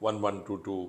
1122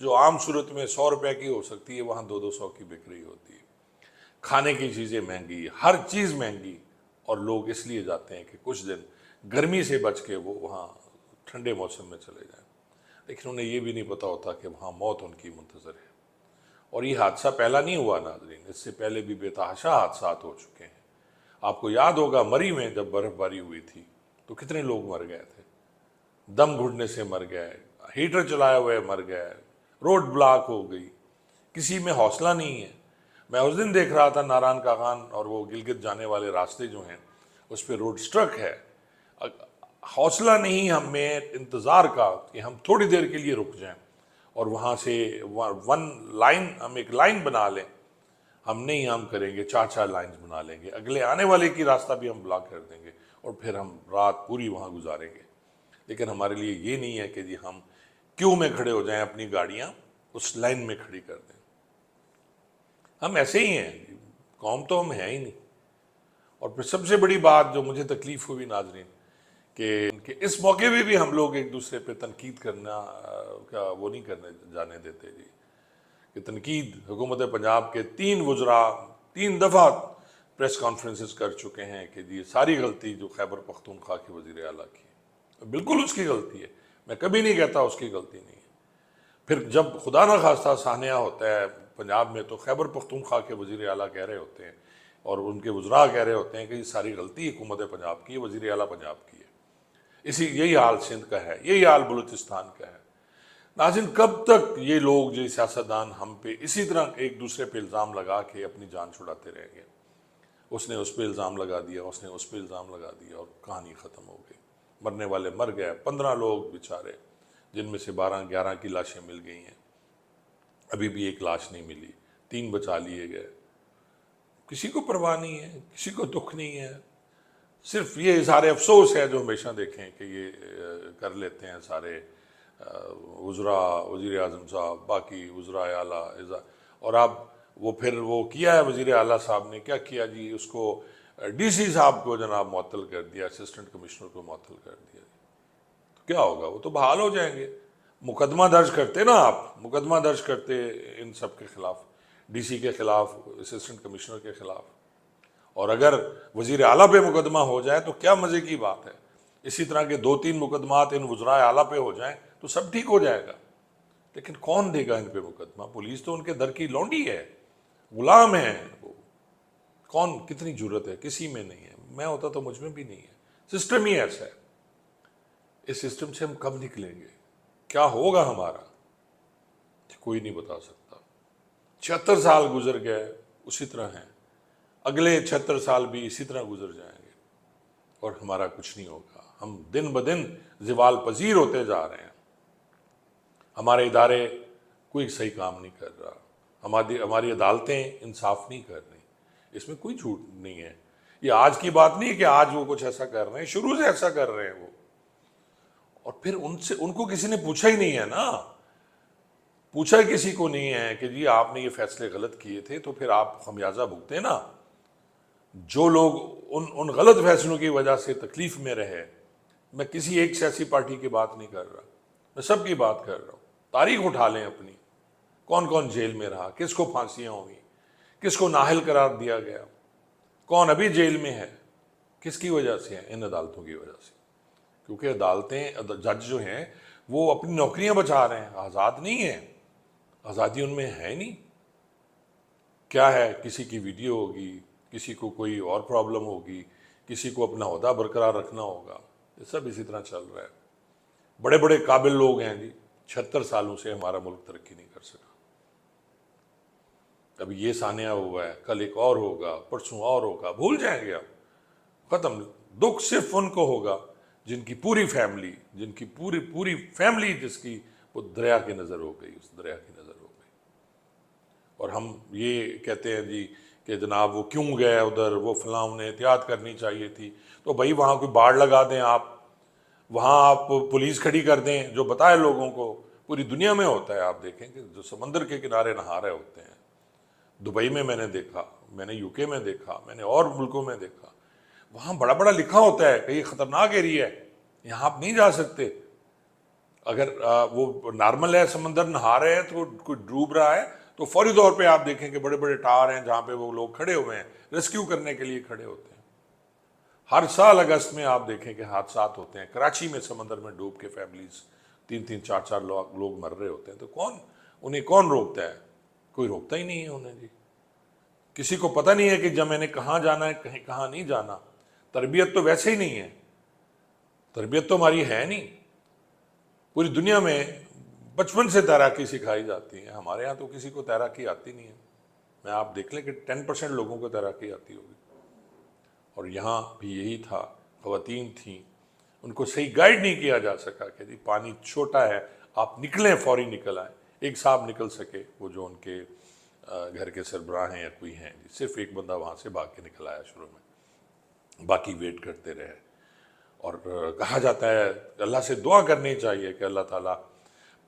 جو عام صورت میں 100 روپے کی ہو سکتی ہے وہاں 200 کی بک رہی ہوتی ہے۔ کھانے کی چیزیں مہنگی، ہر چیز مہنگی، اور لوگ اس لیے جاتے ہیں کہ کچھ دن گرمی سے بچ کے وہ وہاں ٹھنڈے موسم میں چلے جائیں، لیکن انہیں یہ بھی نہیں پتہ ہوتا کہ وہاں موت ان کی منتظر ہے۔ اور یہ حادثہ پہلا نہیں ہوا ناظرین، اس سے پہلے بھی بے تحاشا حادثات ہو چکے ہیں۔ آپ کو یاد ہوگا مری میں جب برف باری ہوئی تھی تو کتنے لوگ مر گئے تھے، دم گھٹنے سے مر گئے، ہیٹر چلائے ہوئے مر گئے، روڈ بلاک ہو گئی، کسی میں حوصلہ نہیں ہے۔ میں اس دن دیکھ رہا تھا ناران کاغان اور وہ گلگت جانے والے راستے جو ہیں اس پہ روڈ سٹرک ہے، حوصلہ نہیں ہم میں انتظار کا کہ ہم تھوڑی دیر کے لیے رک جائیں اور وہاں سے ون لائن، ہم ایک لائن بنا لیں۔ ہم نہیں، ہم کریں گے 4 لائنز بنا لیں گے، اگلے آنے والے کی راستہ بھی ہم بلاک کر دیں گے اور پھر ہم رات پوری وہاں گزاریں گے۔ لیکن ہمارے لیے یہ نہیں ہے کہ جی ہم کیوں میں کھڑے ہو جائیں، اپنی گاڑیاں اس لائن میں کھڑی کر دیں۔ ہم ایسے ہی ہیں، قوم تو ہم ہیں ہی نہیں۔ اور پھر سب سے بڑی بات جو مجھے تکلیف ہوئی ناظرین کہ اس موقع پہ بھی ہم لوگ ایک دوسرے پہ تنقید کرنا کا وہ نہیں کرنے جانے دیتے جی، کہ تنقید حکومت پنجاب کے 3 وزراء 3 دفعہ پریس کانفرنسز کر چکے ہیں کہ جی ساری غلطی جو خیبر پختونخوا کے وزیر اعلیٰ کی ہے، بالکل اس کی غلطی ہے، میں کبھی نہیں کہتا اس کی غلطی نہیں ہے۔ پھر جب خدا نہ خواستہ سانحہ ہوتا ہے پنجاب میں تو خیبر پختونخوا کے وزیر اعلیٰ کہہ رہے ہوتے ہیں اور ان کے وزراء کہہ رہے ہوتے ہیں کہ یہ ساری غلطی حکومت پنجاب کی ہے، وزیر اعلیٰ پنجاب کی ہے۔ یہی حال سندھ کا ہے، یہی حال بلوچستان کا ہے۔ ناظرین کب تک یہ لوگ جو سیاستدان ہم پہ اسی طرح ایک دوسرے پہ الزام لگا کے اپنی جان چھڑاتے رہیں گے؟ اس نے اس پہ الزام لگا دیا، اس نے اس پہ الزام لگا دیا اور کہانی ختم ہو گئی۔ مرنے والے مر گئے، 15 لوگ بیچارے، جن میں سے 12-11 کی لاشیں مل گئی ہیں، ابھی بھی ایک لاش نہیں ملی، 3 بچا لیے گئے۔ کسی کو پرواہ نہیں ہے، کسی کو دکھ نہیں ہے، صرف یہ اظہار افسوس ہے جو ہمیشہ دیکھیں کہ یہ کر لیتے ہیں سارے وزراء، وزیر اعظم صاحب، باقی وزراء اعلیٰ۔ اور اب وہ پھر وہ کیا ہے وزیر اعلیٰ صاحب نے کیا کیا جی، اس کو ڈی سی صاحب کو جناب معطل کر دیا، اسسٹنٹ کمشنر کو معطل کر دیا۔ تو کیا ہوگا، وہ تو بحال ہو جائیں گے۔ مقدمہ درج کرتے نا، آپ مقدمہ درج کرتے ان سب کے خلاف، ڈی سی کے خلاف، اسسٹنٹ کمشنر کے خلاف، اور اگر وزیر اعلیٰ پہ مقدمہ ہو جائے تو کیا مزے کی بات ہے۔ اسی طرح کے 2-3 مقدمات ان وزراء اعلیٰ پہ ہو جائیں تو سب ٹھیک ہو جائے گا، لیکن کون دے گا ان پہ مقدمہ؟ پولیس تو ان کے در کی لونڈی ہے، غلام ہیں وہ۔ کون، کتنی جرت ہے؟ کسی میں نہیں ہے، میں ہوتا تو مجھ میں بھی نہیں ہے۔ سسٹم ہی ایسا ہے، اس سسٹم سے ہم کب نکلیں گے، کیا ہوگا ہمارا، کوئی نہیں بتا سکتا۔ 76 سال گزر گئے، اسی طرح ہیں، اگلے 76 سال بھی اسی طرح گزر جائیں گے اور ہمارا کچھ نہیں ہوگا۔ ہم دن بدن زوال پذیر ہوتے جا رہے ہیں، ہمارے ادارے کوئی صحیح کام نہیں کر رہا، ہماری عدالتیں انصاف نہیں کر رہی۔ اس میں کوئی جھوٹ نہیں ہے، یہ آج کی بات نہیں ہے کہ آج وہ کچھ ایسا کر رہے ہیں، شروع سے ایسا کر رہے ہیں وہ۔ اور پھر ان کو کسی نے پوچھا ہی نہیں ہے نا، پوچھا کسی کو نہیں ہے کہ جی آپ نے یہ فیصلے غلط کیے تھے تو پھر آپ خمیازہ بھگتے نا۔ جو لوگ ان غلط فیصلوں کی وجہ سے تکلیف میں رہے، میں کسی ایک سیاسی پارٹی کی بات نہیں کر رہا، میں سب کی بات کر رہا ہوں۔ تاریخ اٹھا لیں اپنی، کون کون جیل میں رہا، کس کو پھانسیاں ہوئیں، کس کو نااہل قرار دیا گیا، کون ابھی جیل میں ہے، کس کی وجہ سے ہے؟ ان عدالتوں کی وجہ سے، کیونکہ عدالتیں، جج جو ہیں وہ اپنی نوکریاں بچا رہے ہیں، آزاد نہیں ہیں، آزادی ان میں ہے نہیں۔ کیا ہے، کسی کی ویڈیو ہوگی، کسی کو کوئی اور پرابلم ہوگی، کسی کو اپنا عہدہ برقرار رکھنا ہوگا، یہ سب اسی طرح چل رہا ہے۔ بڑے بڑے قابل لوگ ہیں جی، 76 سالوں سے ہمارا ملک ترقی نہیں کر سکا۔ ابھی یہ سانحہ ہوا ہے، کل ایک اور ہوگا، پرسوں اور ہوگا، بھول جائیں گے آپ، ختم۔ دکھ صرف ان کو ہوگا جن کی پوری فیملی، جن کی پوری فیملی جس کی وہ دریا کی نظر ہو گئی، اس دریا کی نظر ہو گئی۔ اور ہم یہ کہتے ہیں جی کہ جناب وہ کیوں گئے ادھر، وہ فلاں، انہیں احتیاط کرنی چاہیے تھی۔ تو بھائی وہاں کوئی باڑ لگا دیں آپ، وہاں آپ پولیس کھڑی کر دیں جو بتائے لوگوں کو۔ پوری دنیا میں ہوتا ہے، آپ دیکھیں کہ جو سمندر کے کنارے نہا رہے ہوتے ہیں، دبئی میں نے دیکھا، میں نے UK میں دیکھا، میں نے اور ملکوں میں دیکھا، وہاں بڑا بڑا لکھا ہوتا ہے کہ یہ خطرناک ایریا ہے، یہاں آپ نہیں جا سکتے۔ اگر وہ نارمل ہے، سمندر نہا رہے ہیں تو کوئی ڈوب رہا ہے تو فوری طور پہ آپ دیکھیں کہ بڑے بڑے ٹاور ہیں جہاں پہ وہ لوگ کھڑے ہوئے ہیں، ریسکیو کرنے کے لیے کھڑے ہوتے ہیں۔ ہر سال اگست میں آپ دیکھیں کہ حادثات ہوتے ہیں، کراچی میں سمندر میں ڈوب کے فیملیز 3 3 4 4 لوگ مر رہے ہوتے ہیں، تو انہیں کون روکتا ہے؟ کوئی روکتا ہی نہیں ہے انہیں جی۔ کسی کو پتہ نہیں ہے کہ جب میں نے کہاں جانا ہے، کہیں کہاں نہیں جانا۔ تربیت تو ویسے ہی نہیں ہے، تربیت تو ہماری ہے نہیں۔ پوری دنیا میں بچپن سے تیراکی سکھائی جاتی ہے، ہمارے ہاں تو کسی کو تیراکی آتی نہیں ہے۔ میں آپ دیکھ لیں کہ 10% لوگوں کو تیراکی آتی ہوگی، اور یہاں بھی یہی تھا، خواتین تھیں، ان کو صحیح گائیڈ نہیں کیا جا سکا کہ جی پانی چھوٹا ہے، آپ نکلیں، فوری نکل آئیں۔ ایک صاحب نکل سکے، وہ جو ان کے گھر کے سربراہ ہیں یا کوئی ہیں، صرف ایک بندہ وہاں سے بھاگ کے نکل آیا شروع میں، باقی ویٹ کرتے رہے۔ اور کہا جاتا ہے اللہ سے دعا کرنی چاہیے کہ اللہ تعالیٰ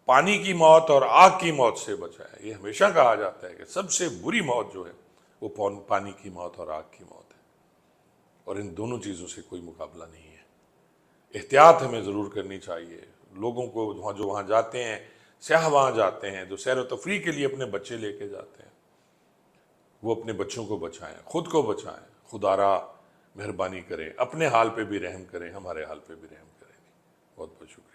پانی کی موت اور آگ کی موت سے بچائے۔ یہ ہمیشہ کہا جاتا ہے کہ سب سے بری موت جو ہے وہ پانی کی موت اور آگ کی موت ہے، اور ان دونوں چیزوں سے کوئی مقابلہ نہیں ہے۔ احتیاط ہمیں ضرور کرنی چاہیے۔ لوگوں کو جو وہاں جاتے ہیں، سیاح وہاں جاتے ہیں، جو سیر و تفریح کے لیے اپنے بچے لے کے جاتے ہیں، وہ اپنے بچوں کو بچائیں، خود کو بچائیں۔ خدا را مہربانی کریں، اپنے حال پہ بھی رحم کریں، ہمارے حال پہ بھی رحم کریں۔ بہت بہت شکریہ۔